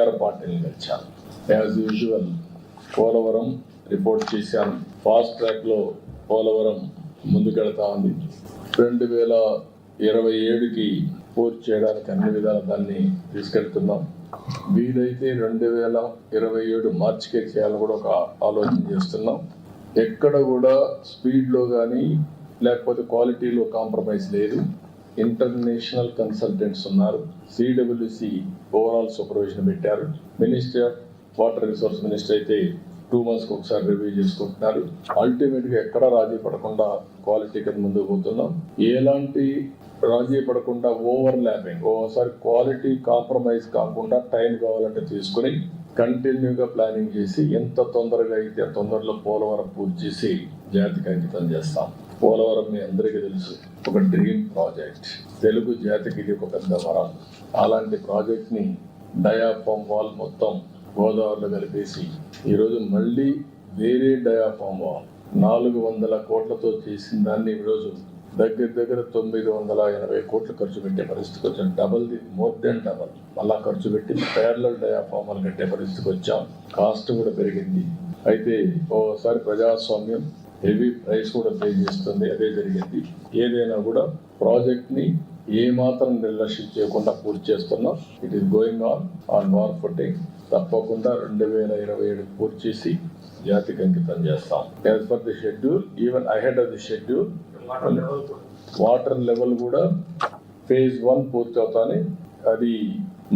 అధికార పార్టీని గెలిచాను. యాజ్ యూజువల్ పోలవరం రిపోర్ట్ చేశాను. ఫాస్ట్ ట్రాక్లో పోలవరం ముందుకెళ్తా ఉంది. 2027కి పూర్తి చేయడానికి అన్ని విధాల దాన్ని తీసుకెళ్తున్నాం. వీలైతే 2027 మార్చికే చేయాలని కూడా ఒక ఆలోచన చేస్తున్నాం. ఎక్కడ కూడా స్పీడ్లో కానీ లేకపోతే క్వాలిటీలో కాంప్రమైజ్ లేదు. ఇంటర్నేషనల్ కన్సల్టెంట్స్ ఉన్నారు. సిడబ్ల్యూసి ఓవరాల్ సూపర్విజన్ పెట్టారు. Ministry of water resource minister అయితే 2 monthsకి ఒకసారి రివ్యూ చేసుకుంటున్నారు. అల్టిమేట్గా ఎక్కడ రాజీ పడకుండా క్వాలిటీ కింద ముందుకు పోతున్నాం. ఎలాంటి రాజీ పడకుండా ఓవర్ ల్యాపింగ్, ఓసారి క్వాలిటీ కాంప్రమైజ్ కాకుండా టైం కావాలంటే తీసుకుని కంటిన్యూగా ప్లానింగ్ చేసి ఎంత తొందరగా అయితే తొందరలో పోలవరం పూర్తి చేసి జాతికి అంకితం చేస్తాం. పోలవరం మీ అందరికీ తెలుసు, ఒక డ్రీమ్ ప్రాజెక్ట్. తెలుగు జాతికి ఇది ఒక పెద్ద వరం. అలాంటి ప్రాజెక్ట్ని డయాఫామ్ వాల్ మొత్తం గోదావరిలో కలిపేసి ఈరోజు మళ్ళీ వేరే డయాఫామ్ వాల్ 400 కోట్లతో చేసిన దాన్ని ఈరోజు దగ్గర 980 కోట్లు ఖర్చు పెట్టే పరిస్థితికి వచ్చాం. మోర్ దెన్ డబల్ మళ్ళా ఖర్చు పెట్టి ప్యారలల్ డయాఫామ్ వాల్ కట్టే పరిస్థితికి వచ్చాం. కాస్ట్ కూడా పెరిగింది. అయితే ఓసారి ప్రజాస్వామ్యం హెవీ ప్రైస్ కూడా పే చేస్తుంది. అదే జరిగింది. ఏదైనా కూడా ప్రాజెక్ట్ని ఏమాత్రం నిర్లక్ష్యం చేయకుండా పూర్తి చేస్తున్నాం. It is going on war footing. తప్పకుండా 2027 పూర్తి చేసి జాతికి అంకితం చేస్తాం. As per the schedule, even ahead of the schedule, water level కూడా phase 1 పూర్తి అవుతానే. అది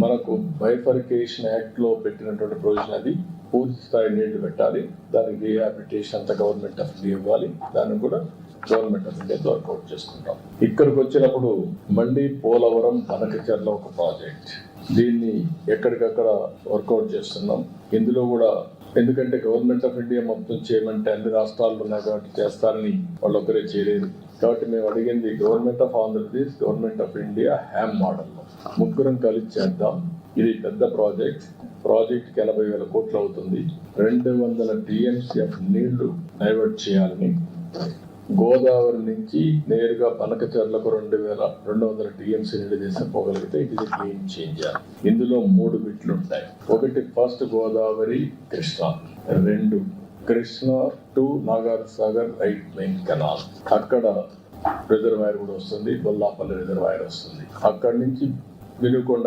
మనకు బైఫర్కేషన్ యాక్ట్ లో పెట్టినటువంటి ప్రొవిజన్. అది పూర్తి స్థాయి నీళ్లు పెట్టాలి. దానికి రీహాబిలిటేషన్ అంతా గవర్నమెంట్ ఆఫ్ ఇండియా ఇవ్వాలి. దాన్ని కూడా గవర్నమెంట్ ఆఫ్ ఇండియాతో వర్కౌట్ చేసుకుంటాం. ఇక్కడికి వచ్చినప్పుడు మళ్ళీ పోలవరం బనకచెర్ల ఒక ప్రాజెక్ట్. దీన్ని ఎక్కడికక్కడ వర్కౌట్ చేస్తున్నాం. ఇందులో కూడా ఎందుకంటే గవర్నమెంట్ ఆఫ్ ఇండియా మొత్తం చేయమంటే అన్ని రాష్ట్రాలు ఉన్నాయి కాబట్టి చేస్తారని వాళ్ళు ఒక్కరే చేయలేదు. కాబట్టి మేము అడిగింది government of Andhra Pradesh, government of India HAM మోడల్లో ముగ్గురం కలిసి చేద్దాం. ఇది పెద్ద ప్రాజెక్ట్కి 80,000 కోట్లు అవుతుంది. 200 TMCF నీళ్లు డైవర్ట్ చేయాలని, గోదావరి నుంచి నేరుగా బనకచెర్లకు 2,200 TMC నీళ్లు తీసుకుపోగలిగితే ఇది క్లీన్ చేంజర్. ఇందులో 3 బిట్లు ఉంటాయి. ఒకటి first Godavari Krishna, 2 Krishna to Nagarjunasagar right main canal. అక్కడ రిజర్వాయర్ కూడా వస్తుంది, బొల్లాపల్లి రిజర్వాయర్ వస్తుంది. అక్కడి నుంచి వెలుగొండ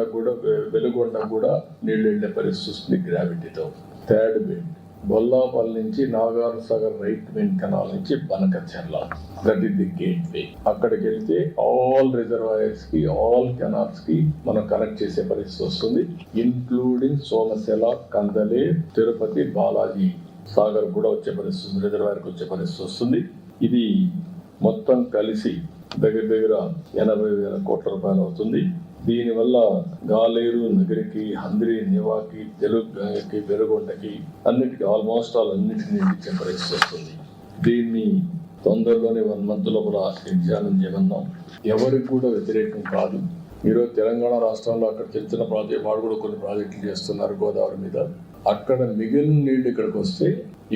కూడా నీళ్ళు వెళ్ళే పరిస్థితి వస్తుంది గ్రావిటీతో. థర్డ్ బిట్ బొల్లాపల్లి నుంచి నాగార్జునసాగర్ రైట్ మెయిన్ కెనాల్ నుంచి Banakacherla, that is the gateway. అక్కడికి వెళ్తే ఆల్ రిజర్వాయర్స్ కి, ఆల్ కెనాల్స్ కి మనం కనెక్ట్ చేసే పరిస్థితి వస్తుంది. ఇన్క్లూడింగ్ సోమశిల, కందలే, తిరుపతి, బాలాజీ సాగర్ కూడా వచ్చే పరిస్థితి, రిజర్వాయర్కి వచ్చే పరిస్థితి వస్తుంది. ఇది మొత్తం కలిసి దగ్గర 80,000 కోట్ల రూపాయలు అవుతుంది. దీనివల్ల గాలేరు నగరికి, హంద్రి నివాకి, తెలుగు గంగకి, వెలుగొండకి అన్నిటికీ అన్నిటిని ఇచ్చే పరిస్థితి వస్తుంది. దీన్ని తొందరలోనే 1 month లోపల ఎగ్జామిన్ చేయమన్నాం. ఎవరికి కూడా వ్యతిరేకం కాదు. ఈరోజు తెలంగాణ రాష్ట్రంలో అక్కడ చిన్న ప్రాజెక్ట్, వాడు కూడా కొన్ని ప్రాజెక్టులు చేస్తున్నారు గోదావరి మీద. అక్కడ మిగిలిన నీళ్లు ఇక్కడికి వస్తే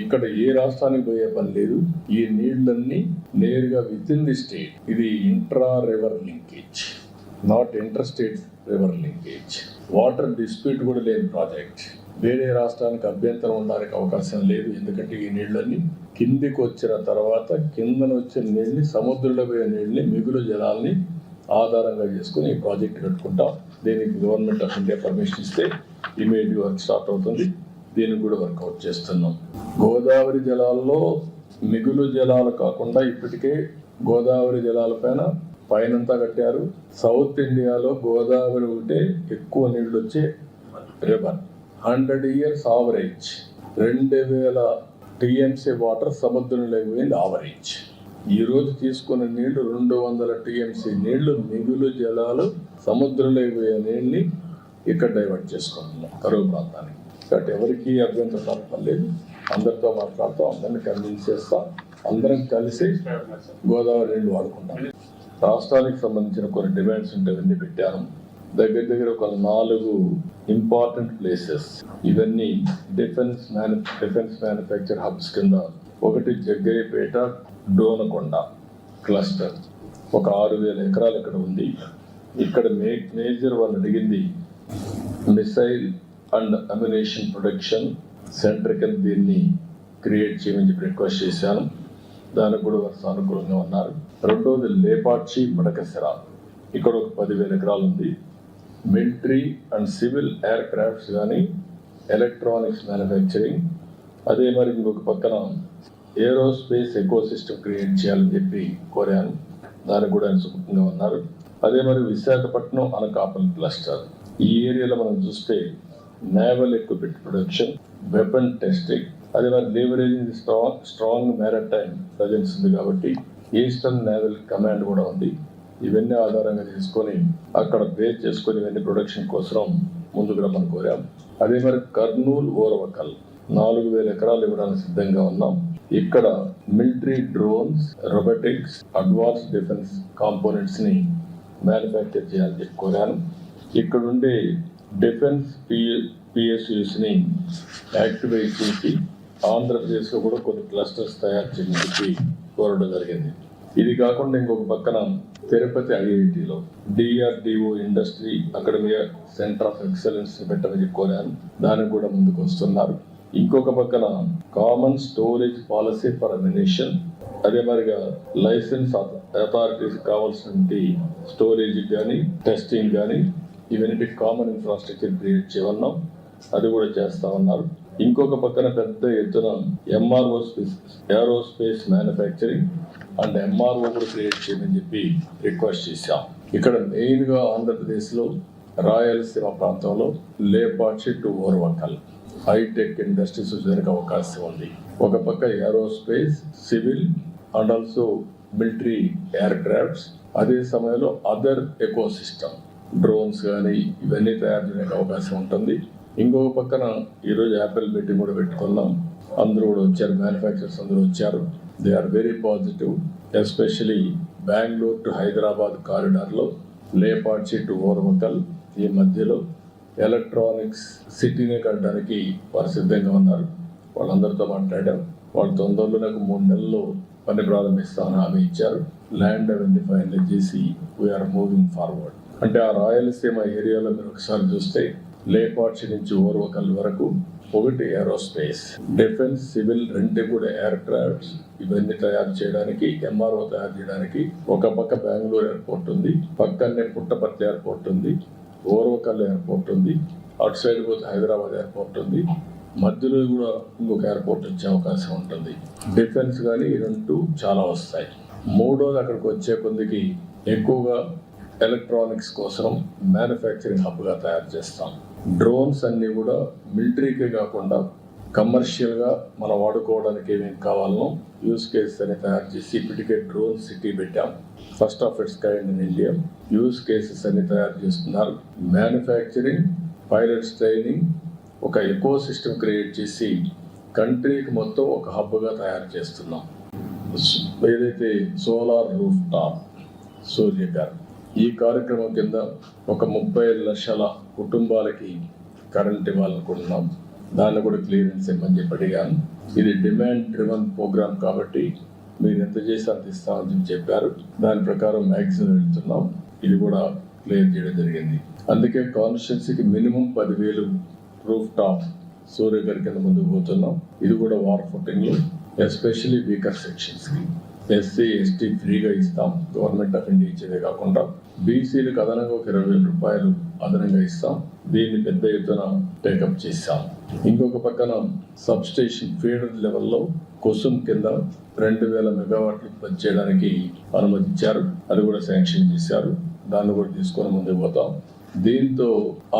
ఇక్కడ ఏ రాష్ట్రానికి పోయే పని లేదు. ఈ నీళ్లన్నీ నేరుగా విత్ ఇన్ ది స్టేట్. ఇది intra river linkage, not inter state river linkage. Water dispute కూడా లేని ప్రాజెక్ట్. వేరే రాష్ట్రానికి అభ్యంతరం ఉండడానికి అవకాశం లేదు. ఎందుకంటే ఈ నీళ్ళన్నీ కిందికి వచ్చిన తర్వాత కిందన వచ్చిన నీళ్ళని, సముద్రంలో పోయే నీళ్ళని, మిగులు జలాల్ని ఆధారంగా చేసుకుని ఈ ప్రాజెక్ట్ కట్టుకుంటాం. దీనికి గవర్నమెంట్ ఆఫ్ ఇండియా పర్మిషన్ ఇస్తే ఇమీడియట్ వర్క్ స్టార్ట్ అవుతుంది. దీనికి కూడా వర్కౌట్ చేస్తున్నాం. గోదావరి జలాల్లో మిగులు జలాలు కాకుండా ఇప్పటికే గోదావరి జలాల పైనంతా కట్టారు. సౌత్ ఇండియాలో గోదావరి ఉంటే ఎక్కువ నీళ్ళు వచ్చే river. 100 years average 2,000 TMC water సముద్రంలో పోయింది ఆవరేజ్. ఈ రోజు తీసుకున్న నీళ్లు 200 TMC నీళ్లు, మిగులు జలాలు సముద్రంలో పోయే నీళ్ళని ఇక్కడ డైవర్ట్ చేసుకుంటున్నాం కరువు ప్రాంతానికి. కాబట్టి ఎవరికి అభ్యంతరం లేదు. అందరితో మాట్లాడుతాం, అందరిని కన్విన్స్ చేస్తాం. అందరం కలిసి గోదావరి నీళ్లు వాడుకుంటాం. రాష్ట్రానికి సంబంధించిన కొన్ని డిమాండ్స్ ఉంటే అవన్నీ పెట్టాను. దగ్గర ఒక 4 ఇంపార్టెంట్ ప్లేసెస్. ఇవన్నీ డిఫెన్స్ మ్యానుఫ్యాక్చర్ హబ్స్ కింద. ఒకటి జగ్గయ్యపేట, డోనకొండ క్లస్టర్, ఒక 6,000 ఎకరాలు ఇక్కడ ఉంది. ఇక్కడ మేజర్ వాళ్ళు అడిగింది missile and ammunition production centre కింద దీన్ని క్రియేట్ చేయమని చెప్పి రిక్వెస్ట్ చేశాను. దానికి కూడా వారు సానుకూలంగా ఉన్నారు. రెండోది లేపాక్షి మడకశిర, ఇక్కడ ఒక 10,000 ఎకరాలు ఉంది. Military and civil air crafts కానీ ఎలక్ట్రానిక్స్ మ్యానుఫ్యాక్చరింగ్, అదే మరి ఇంకొక పక్కన ఏరోస్పేస్ ఎకో సిస్టమ్ క్రియేట్ చేయాలని చెప్పి కోరాను. దానికి కూడా ఆయన సుముఖంగా ఉన్నారు. అదే మరి విశాఖపట్నం అనకాపల్లి క్లస్టర్, ఈ ఏరియాలో మనం చూస్తే naval equipment production, weapon testing, అదే మరి లీవరేజింగ్ స్ట్రాంగ్ మ్యారిటైమ్ ప్రజెన్స్ ఉంది కాబట్టి ఈస్టర్న్ నేవల్ కమాండ్ కూడా ఉంది. ఇవన్నీ ఆధారంగా తీసుకొని అక్కడ బేస్ చేసుకొని ఇవన్నీ ప్రొడక్షన్ కోసం ముందుకు రమ్మని కోరాం. అదే మరి కర్నూలు ఓరవకల్ 4,000 ఎకరాలు ఇవ్వడానికి సిద్ధంగా ఉన్నాం. ఇక్కడ military drones, robotics, advance defence components ని మ్యానుఫ్యాక్చర్ చేయాలని చెప్పి కోరాను. ఇక్కడ ఉండే డిఫెన్స్ పిఎస్యూస్ ని యాక్టివేట్ చేసి ఆంధ్రప్రదేశ్లో కూడా కొన్ని క్లస్టర్స్ తయారు చేయని చెప్పి కోరడం జరిగింది. ఇది కాకుండా ఇంకొక పక్కన తిరుపతి ఐఐటిలో DRDO industry academia centre of excellence పెట్టమని కోరాను. దానికి కూడా ముందుకు వస్తున్నారు. ఇంకొక పక్కన common storage policy for ammunition, అదే మరిగా లైసెన్స్ అథారిటీస్ కావాల్సినటువంటి స్టోరేజ్ కానీ టెస్టింగ్ కానీ ఇవన్నీ కామన్ ఇన్ఫ్రాస్ట్రక్చర్ క్రియేట్ చేయమన్నాం. అది కూడా చేస్తా ఉన్నారు. ఇంకొక పక్కన పెద్ద ఎత్తున MRO aerospace manufacturing and MRO కూడా క్రియేట్ చేయమని చెప్పి రిక్వెస్ట్ చేశాం. ఇక్కడ మెయిన్ గా ఆంధ్రప్రదేశ్ లో రాయలసీమ ప్రాంతంలో Lepakshi to Orvakal hitech industries చేయడానికి అవకాశం ఉంది. ఒక పక్క aerospace, civil and also military aircrafts, అదే సమయంలో అదర్ ఎకో సిస్టమ్ డ్రోన్స్ కానీ ఇవన్నీ తయారు చేయడానికి అవకాశం ఉంటుంది. ఇంకొక పక్కన ఈరోజు యాపిల్ మీటింగ్ కూడా పెట్టుకున్నాం. అందరూ కూడా వచ్చారు, మ్యానుఫ్యాక్చరర్స్ అందరూ వచ్చారు. They are very positive. Especially Bengaluru to Hyderabad కారిడార్లో లేపాక్షి టు ఓర్వకల్ ఈ మధ్యలో ఎలక్ట్రానిక్స్ సిటీనే కట్టడానికి వారు సిద్ధంగా ఉన్నారు. వాళ్ళందరితో మాట్లాడాం. వాళ్ళు తొందరలో నాకు 3 నెలల్లో పని ప్రారంభిస్తామని హామీ ఇచ్చారు. ల్యాండ్ అవన్నీ ఫైనలైజ్ చేసి వీఆర్ మూవింగ్ ఫార్వర్డ్. అంటే ఆ రాయలసీమ ఏరియాలో మీరు ఒకసారి చూస్తే లేపాక్షి నుంచి ఓర్వకల్ వరకు ఒకటి ఏరోస్పేస్, డిఫెన్స్, సివిల్ రెండు కూడా ఎయిర్ క్రాఫ్ట్స్ ఇవన్నీ తయారు చేయడానికి, ఎంఆర్ఓ తయారు చేయడానికి ఒక పక్క బెంగళూరు ఎయిర్పోర్ట్ ఉంది, పక్కనే పుట్టపర్తి ఎయిర్పోర్ట్ ఉంది, ఓర్వకల్ ఎయిర్పోర్ట్ ఉంది, అటు సైడ్ పోతే హైదరాబాద్ ఎయిర్పోర్ట్ ఉంది, మధ్యలో కూడా ఇంకొక ఎయిర్పోర్ట్ వచ్చే అవకాశం ఉంటుంది. డిఫెన్స్ కానీ ఈ రెండు చాలా వస్తాయి. మూడోది అక్కడికి వచ్చే కొద్దికి ఎక్కువగా ఎలక్ట్రానిక్స్ కోసం మ్యానుఫ్యాక్చరింగ్ హబ్గా తయారు చేస్తాం. డ్రోన్స్ అన్నీ కూడా మిలిటరీకే కాకుండా కమర్షియల్గా మనం వాడుకోవడానికి ఏమేమి కావాలనో యూస్ కేసెస్ అని తయారు చేసి ఇప్పటికే డ్రోన్ సిటీ పెట్టాం. First of it's kind in India. Use cases అన్ని తయారు చేస్తున్నారు. మ్యానుఫ్యాక్చరింగ్, పైలట్స్ ట్రైనింగ్, ఒక ఎకో సిస్టమ్ క్రియేట్ చేసి కంట్రీకి మొత్తం ఒక హబ్గా తయారు చేస్తున్నాం. ఏదైతే సోలార్ రూఫ్ టాప్ సూర్యగారు ఈ కార్యక్రమం కింద ఒక 30 లక్షల కుటుంబాలకి కరెంట్ ఇవ్వాలనుకుంటున్నాం. దాన్ని కూడా క్లియరెన్స్ ఇవ్వమని చెప్పి అడిగాను. ఇది డిమాండ్ డ్రివన్ ప్రోగ్రామ్ కాబట్టి మీరు ఎంత చేసి అంత ఇస్తామని చెప్పారు. దాని ప్రకారం మ్యాక్సిమం వెళ్తున్నాం. ఇది కూడా క్లియర్ చేయడం జరిగింది. అందుకే కాన్స్టిట్యున్సీకి మినిమం 10,000 రూఫ్ టాప్ సూర్యగారి కింద ముందుకు పోతున్నాం. ఇది కూడా వార్ ఫుటింగ్లో ఎస్పెషల్లీ వీకర్ సెక్షన్స్కి ఎస్సీ ఎస్టీ ఫ్రీగా ఇస్తాం. గవర్నమెంట్ ఆఫ్ ఇండియా ఇచ్చేదే కాకుండా బీసీలకు అదనంగా ఒక 20,000 రూపాయలు అదనంగా ఇస్తాం. దీన్ని పెద్ద ఎత్తున టేకప్ చేస్తాం. ఇంకొక పక్కన సబ్ స్టేషన్ ఫీడర్ లెవెల్లో కుసుమ్ కింద 2,000 మెగావాట్లు ఉత్పత్తి చేయడానికి అనుమతించారు. అది కూడా శాంక్షన్ చేశారు. దాన్ని కూడా తీసుకొని ముందుకు పోతాం. దీంతో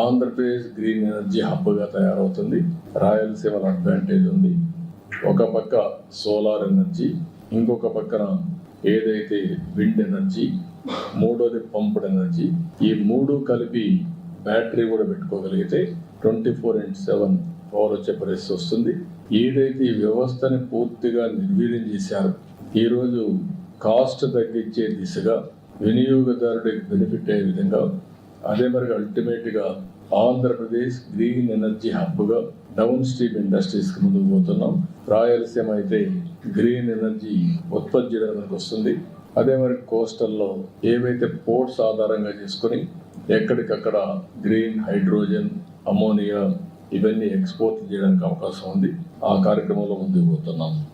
ఆంధ్రప్రదేశ్ గ్రీన్ ఎనర్జీ హబ్గా తయారవుతుంది. రాయలసీమలో అడ్వాంటేజ్ ఉంది. ఒక పక్క సోలార్ ఎనర్జీ, ఇంకొక పక్కన ఏదైతే విండ్ ఎనర్జీ, మూడోది పంప్డ్ ఎనర్జీ. ఈ మూడు కలిపి బ్యాటరీ కూడా పెట్టుకోగలిగితే 24/7 పవర్ వచ్చే పరిస్థితి వస్తుంది. ఏదైతే ఈ వ్యవస్థని పూర్తిగా నిర్వీర్యం చేశారు, ఈరోజు కాస్ట్ తగ్గించే దిశగా వినియోగదారుడికి బెనిఫిట్ అయ్యే విధంగా, అదే మరి అల్టిమేట్గా ఆంధ్రప్రదేశ్ గ్రీన్ ఎనర్జీ హబ్గా డౌన్ స్ట్రీమ్ ఇండస్ట్రీస్కి ముందుకు పోతున్నాం. రాయలసీమ అయితే గ్రీన్ ఎనర్జీ ఉత్పత్తి చేయడానికి వస్తుంది. అదే మరి కోస్టల్లో ఏవైతే పోర్ట్స్ ఆధారంగా చేసుకొని ఎక్కడికక్కడ గ్రీన్ హైడ్రోజన్, అమోనియా ఇవన్నీ ఎక్స్పోర్ట్ చేయడానికి అవకాశం ఉంది. ఆ కార్యక్రమంలో ముందుకు పోతున్నాం.